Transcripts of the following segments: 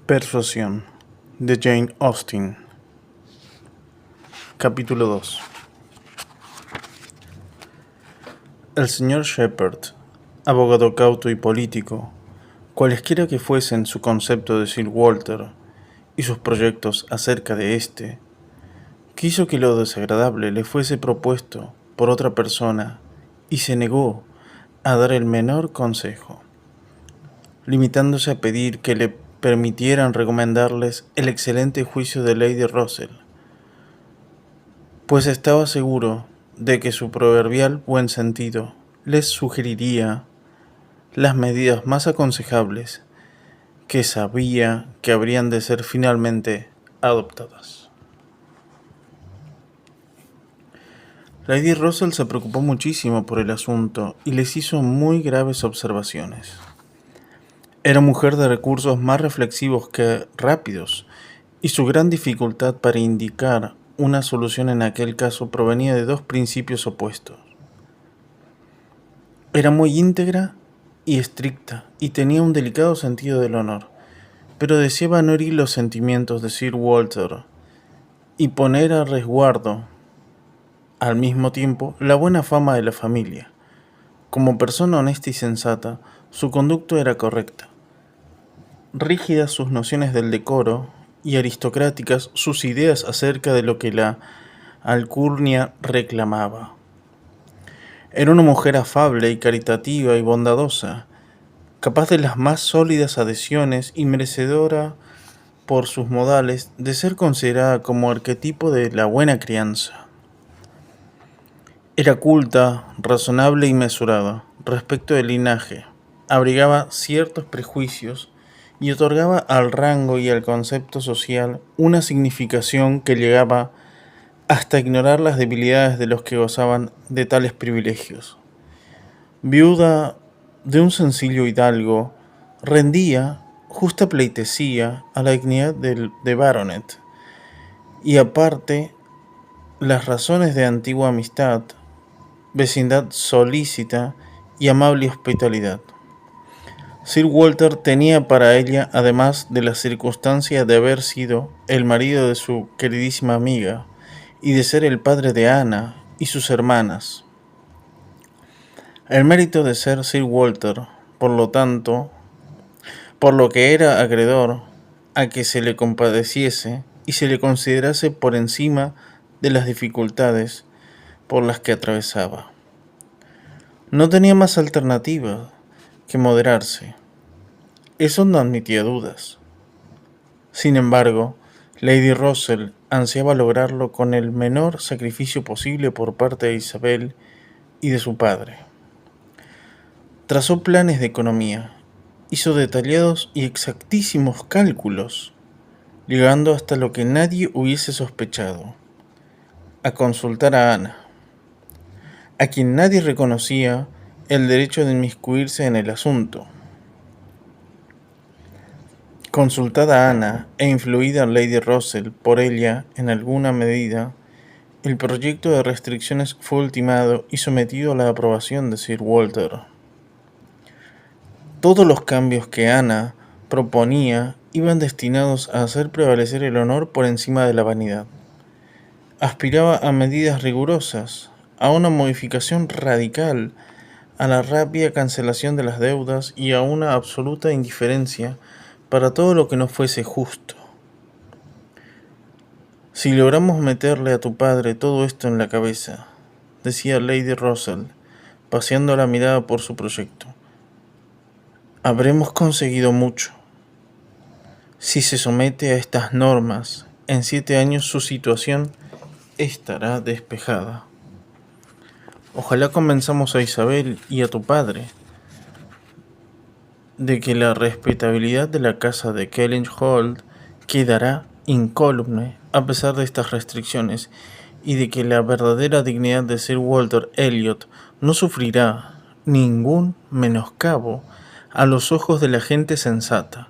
Persuasión de Jane Austen. Capítulo 2. El señor Shepherd, abogado cauto y político, cualesquiera que fuesen su concepto de Sir Walter y sus proyectos acerca de éste, quiso que lo desagradable le fuese propuesto por otra persona y se negó a dar el menor consejo, limitándose a pedir que le permitieran recomendarles el excelente juicio de Lady Russell, pues estaba seguro de que su proverbial buen sentido les sugeriría las medidas más aconsejables que sabía que habrían de ser finalmente adoptadas. Lady Russell se preocupó muchísimo por el asunto y les hizo muy graves observaciones. Era mujer de recursos más reflexivos que rápidos, y su gran dificultad para indicar una solución en aquel caso provenía de dos principios opuestos. Era muy íntegra y estricta, y tenía un delicado sentido del honor, pero deseaba no herir los sentimientos de Sir Walter y poner a resguardo, al mismo tiempo, la buena fama de la familia. Como persona honesta y sensata, su conducta era correcta. Rígidas sus nociones del decoro y aristocráticas sus ideas acerca de lo que la alcurnia reclamaba. Era una mujer afable y caritativa y bondadosa, capaz de las más sólidas adhesiones y merecedora, por sus modales, de ser considerada como arquetipo de la buena crianza. Era culta, razonable y mesurada respecto del linaje, abrigaba ciertos prejuicios y otorgaba al rango y al concepto social una significación que llegaba hasta ignorar las debilidades de los que gozaban de tales privilegios. Viuda de un sencillo hidalgo, rendía justa pleitesía a la dignidad de baronet, y aparte las razones de antigua amistad, vecindad solícita y amable hospitalidad. Sir Walter tenía para ella, además de la circunstancia de haber sido el marido de su queridísima amiga y de ser el padre de Ana y sus hermanas, el mérito de ser Sir Walter, por lo tanto, por lo que era acreedor a que se le compadeciese y se le considerase por encima de las dificultades por las que atravesaba. No tenía más alternativa que moderarse. Eso no admitía dudas. Sin embargo, Lady Russell ansiaba lograrlo con el menor sacrificio posible por parte de Isabel y de su padre. Trazó planes de economía, hizo detallados y exactísimos cálculos, llegando hasta lo que nadie hubiese sospechado, a consultar a Ana, a quien nadie reconocía el derecho de inmiscuirse en el asunto. Consultada Ana e influida Lady Russell por ella en alguna medida, el proyecto de restricciones fue ultimado y sometido a la aprobación de Sir Walter. Todos los cambios que Ana proponía iban destinados a hacer prevalecer el honor por encima de la vanidad. Aspiraba a medidas rigurosas, a una modificación radical, a la rápida cancelación de las deudas y a una absoluta indiferencia para todo lo que no fuese justo. Si logramos meterle a tu padre todo esto en la cabeza, decía Lady Russell, paseando la mirada por su proyecto, habremos conseguido mucho. Si se somete a estas normas, en 7 años su situación estará despejada. Ojalá convenzamos a Isabel y a tu padre de que la respetabilidad de la casa de Kellynch-Hall quedará incólume a pesar de estas restricciones, y de que la verdadera dignidad de Sir Walter Elliot no sufrirá ningún menoscabo a los ojos de la gente sensata,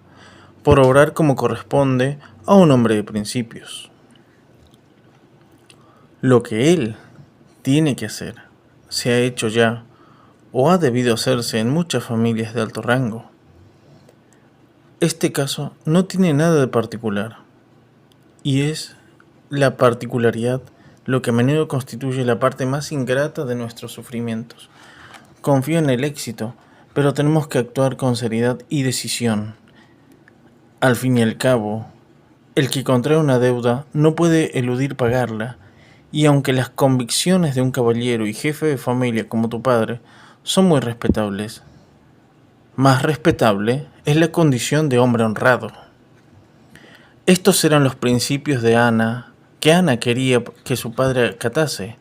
por obrar como corresponde a un hombre de principios. Lo que él tiene que hacer se ha hecho ya, o ha debido hacerse en muchas familias de alto rango. Este caso no tiene nada de particular, y es la particularidad lo que a menudo constituye la parte más ingrata de nuestros sufrimientos. Confío en el éxito, pero tenemos que actuar con seriedad y decisión. Al fin y al cabo, el que contrae una deuda no puede eludir pagarla, y aunque las convicciones de un caballero y jefe de familia como tu padre son muy respetables, más respetable es la condición de hombre honrado. Estos eran los principios de Ana, que Ana quería que su padre acatase.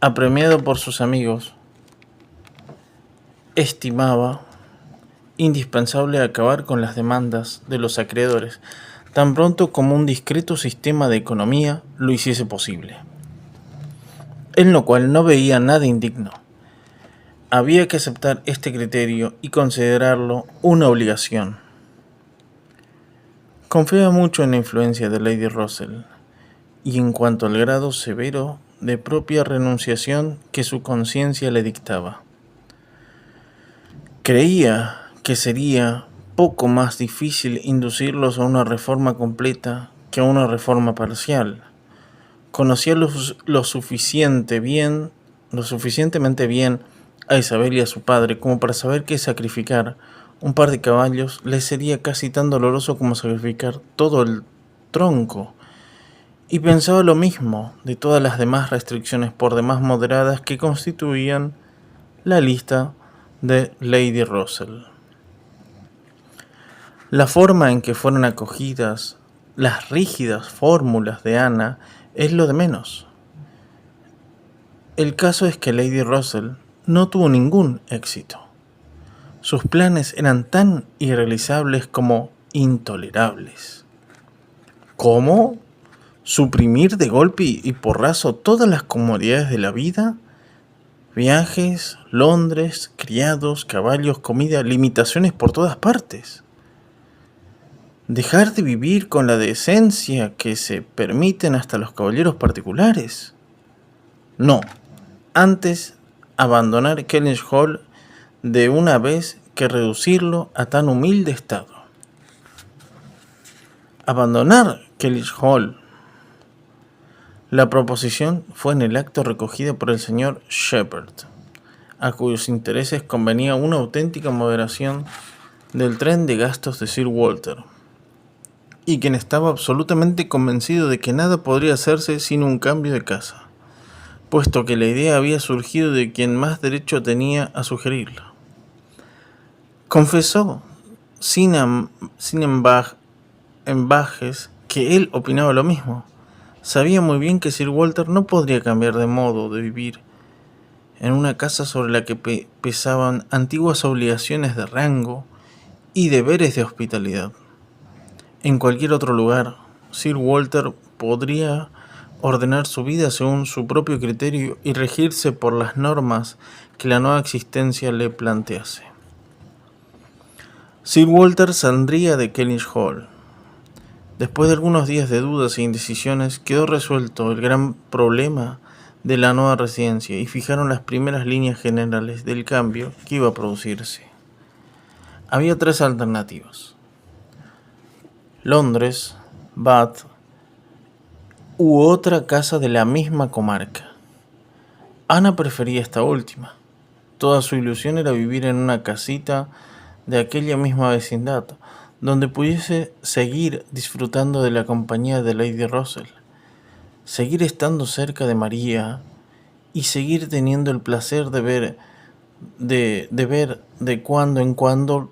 Apremiado por sus amigos, estimaba indispensable acabar con las demandas de los acreedores, tan pronto como un discreto sistema de economía lo hiciese posible, en lo cual no veía nada indigno. Había que aceptar este criterio y considerarlo una obligación. Confiaba mucho en la influencia de Lady Russell, y en cuanto al grado severo de propia renunciación que su conciencia le dictaba. Creía que sería poco más difícil inducirlos a una reforma completa que a una reforma parcial. Conocía lo suficientemente bien a Isabel y a su padre como para saber que sacrificar un par de caballos les sería casi tan doloroso como sacrificar todo el tronco. Y pensaba lo mismo de todas las demás restricciones por demás moderadas que constituían la lista de Lady Russell. La forma en que fueron acogidas las rígidas fórmulas de Ana es lo de menos. El caso es que Lady Russell no tuvo ningún éxito. Sus planes eran tan irrealizables como intolerables. ¿Cómo? ¿Suprimir de golpe y porrazo todas las comodidades de la vida? Viajes, Londres, criados, caballos, comida, limitaciones por todas partes. Dejar de vivir con la decencia que se permiten hasta los caballeros particulares. No, antes abandonar Kellynch Hall de una vez que reducirlo a tan humilde estado. Abandonar Kellynch Hall. La proposición fue en el acto recogida por el señor Shepherd, a cuyos intereses convenía una auténtica moderación del tren de gastos de Sir Walter, y quien estaba absolutamente convencido de que nada podría hacerse sin un cambio de casa, puesto que la idea había surgido de quien más derecho tenía a sugerirla. Confesó, sin embajes, que él opinaba lo mismo. Sabía muy bien que Sir Walter no podría cambiar de modo de vivir en una casa sobre la que pesaban antiguas obligaciones de rango y deberes de hospitalidad. En cualquier otro lugar, Sir Walter podría ordenar su vida según su propio criterio y regirse por las normas que la nueva existencia le plantease. Sir Walter saldría de Kellynch Hall. Después de algunos días de dudas e indecisiones, quedó resuelto el gran problema de la nueva residencia y fijaron las primeras líneas generales del cambio que iba a producirse. Había 3 alternativas: Londres, Bath u otra casa de la misma comarca. Ana prefería esta última. Toda su ilusión era vivir en una casita de aquella misma vecindad, donde pudiese seguir disfrutando de la compañía de Lady Russell, seguir estando cerca de María y seguir teniendo el placer de ver de cuando en cuando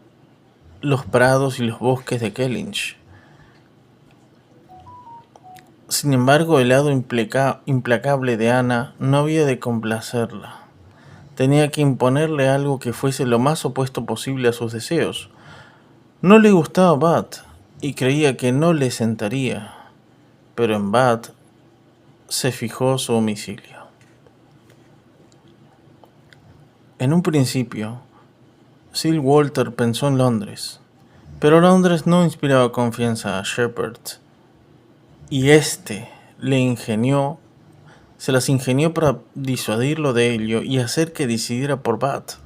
los prados y los bosques de Kellynch. Sin embargo, el lado implacable de Ana no había de complacerla. Tenía que imponerle algo que fuese lo más opuesto posible a sus deseos. No le gustaba Bath y creía que no le sentaría, pero en Bath se fijó su domicilio. En un principio, Sir Walter pensó en Londres, pero Londres no inspiraba confianza a Shepherd, y se las ingenió para disuadirlo de ello y hacer que decidiera por Bath.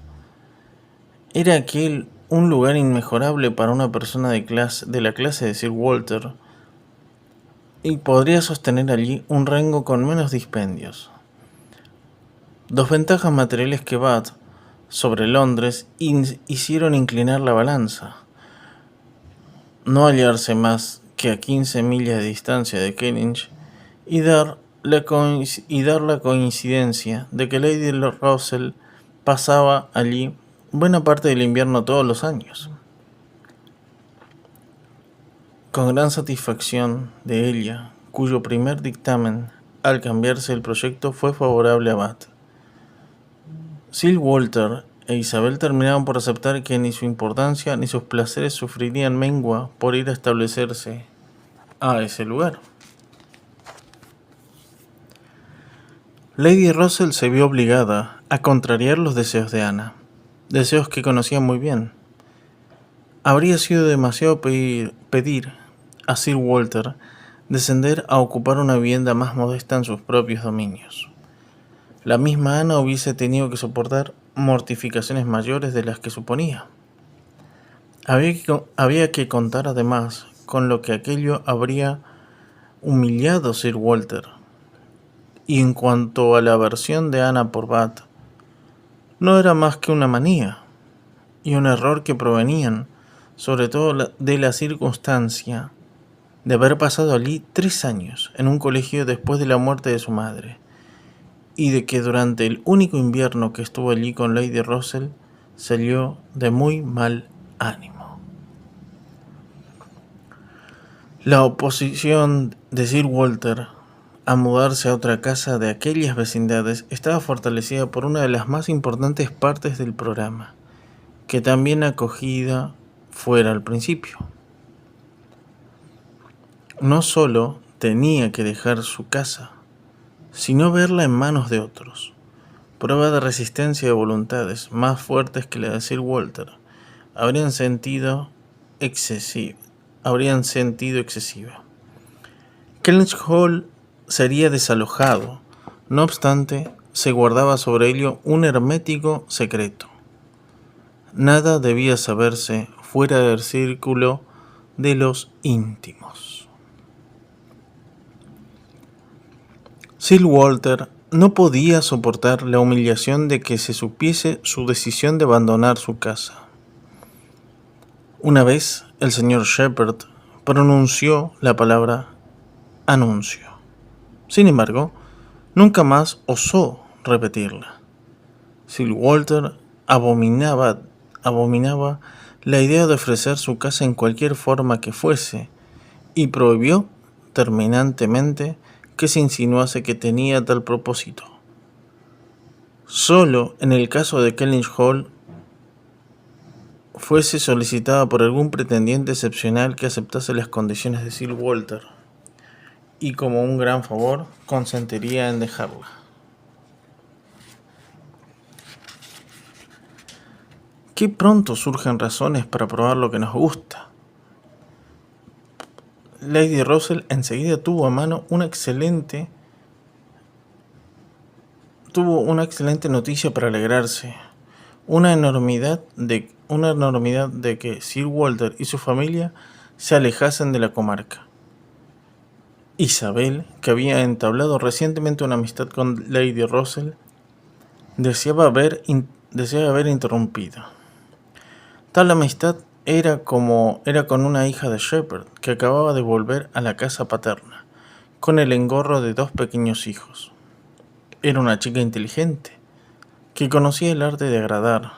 Era aquel un lugar inmejorable para una persona de la clase de Sir Walter, y podría sostener allí un rango con menos dispendios. Dos ventajas materiales que Bath sobre Londres hicieron inclinar la balanza. No hallarse más que a 15 millas de distancia de Kellynch y dar la coincidencia de que Lady Russell pasaba allí buena parte del invierno todos los años. Con gran satisfacción de ella, cuyo primer dictamen al cambiarse el proyecto fue favorable a Bath. Sir Walter e Isabel terminaron por aceptar que ni su importancia ni sus placeres sufrirían mengua por ir a establecerse a ese lugar. Lady Russell se vio obligada a contrariar los deseos de Ana, deseos que conocía muy bien. Habría sido demasiado pedir a Sir Walter descender a ocupar una vivienda más modesta en sus propios dominios. La misma Ana hubiese tenido que soportar mortificaciones mayores de las que suponía. Había que contar además con lo que aquello habría humillado a Sir Walter. Y en cuanto a la aversión de Ana por Bath, no era más que una manía y un error que provenían, sobre todo, de la circunstancia de haber pasado allí 3 años en un colegio después de la muerte de su madre, y de que durante el único invierno que estuvo allí con Lady Russell salió de muy mal ánimo. La oposición de Sir Walter a mudarse a otra casa de aquellas vecindades estaba fortalecida por una de las más importantes partes del programa, que también acogida fuera al principio. No solo tenía que dejar su casa, sino verla en manos de otros, prueba de resistencia de voluntades más fuertes que la de Sir Walter, habrían sentido excesiva. Kellynch Hall sería desalojado, no obstante, se guardaba sobre ello un hermético secreto. Nada debía saberse fuera del círculo de los íntimos. Sir Walter no podía soportar la humillación de que se supiese su decisión de abandonar su casa. Una vez el señor Shepherd pronunció la palabra anuncio. Sin embargo, nunca más osó repetirla. Sir Walter abominaba la idea de ofrecer su casa en cualquier forma que fuese y prohibió terminantemente que se insinuase que tenía tal propósito. Solo en el caso de Kellynch Hall fuese solicitada por algún pretendiente excepcional que aceptase las condiciones de Sir Walter, y como un gran favor consentiría en dejarla. Qué pronto surgen razones para probar lo que nos gusta. Lady Russell enseguida tuvo a mano una excelente noticia para alegrarse. Una enormidad de que Sir Walter y su familia se alejasen de la comarca. Isabel, que había entablado recientemente una amistad con Lady Russell, deseaba haber interrumpido. Tal amistad era con una hija de Shepherd que acababa de volver a la casa paterna, con el engorro de 2 pequeños hijos. Era una chica inteligente, que conocía el arte de agradar,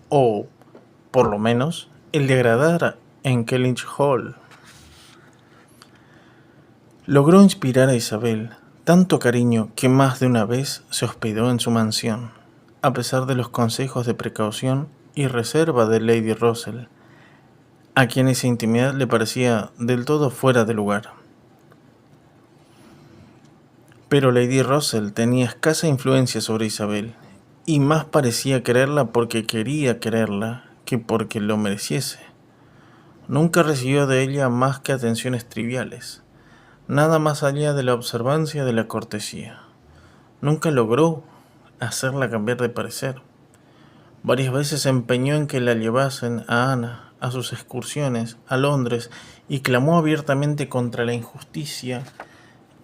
o, por lo menos, el de agradar en Kellynch Hall. Logró inspirar a Isabel tanto cariño que más de una vez se hospedó en su mansión, a pesar de los consejos de precaución y reserva de Lady Russell, a quien esa intimidad le parecía del todo fuera de lugar. Pero Lady Russell tenía escasa influencia sobre Isabel, y más parecía quererla porque quería quererla que porque lo mereciese. Nunca recibió de ella más que atenciones triviales, nada más allá de la observancia de la cortesía. Nunca logró hacerla cambiar de parecer. Varias veces se empeñó en que la llevasen a Ana a sus excursiones a Londres y clamó abiertamente contra la injusticia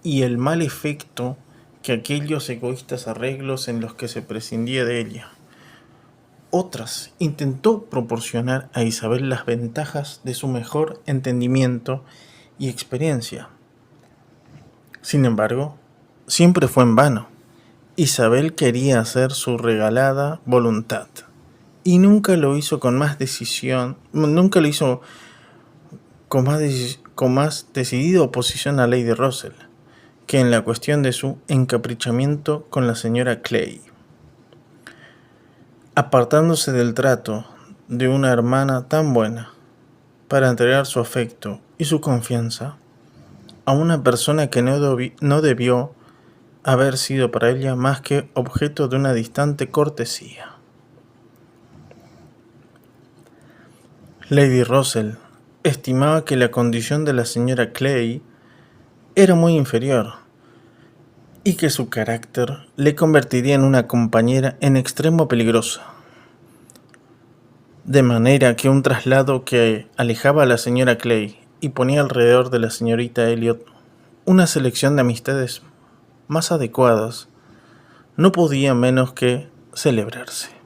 y el mal efecto que aquellos egoístas arreglos en los que se prescindía de ella. Otras intentó proporcionar a Isabel las ventajas de su mejor entendimiento y experiencia. Sin embargo, siempre fue en vano. Isabel quería hacer su regalada voluntad y nunca lo hizo con más decisión, nunca lo hizo con más decidida oposición a Lady Russell que en la cuestión de su encaprichamiento con la señora Clay. Apartándose del trato de una hermana tan buena para entregar su afecto y su confianza a una persona que no debió haber sido para ella más que objeto de una distante cortesía. Lady Russell estimaba que la condición de la señora Clay era muy inferior y que su carácter le convertiría en una compañera en extremo peligrosa. De manera que un traslado que alejaba a la señora Clay y ponía alrededor de la señorita Elliot una selección de amistades más adecuadas no podía menos que celebrarse.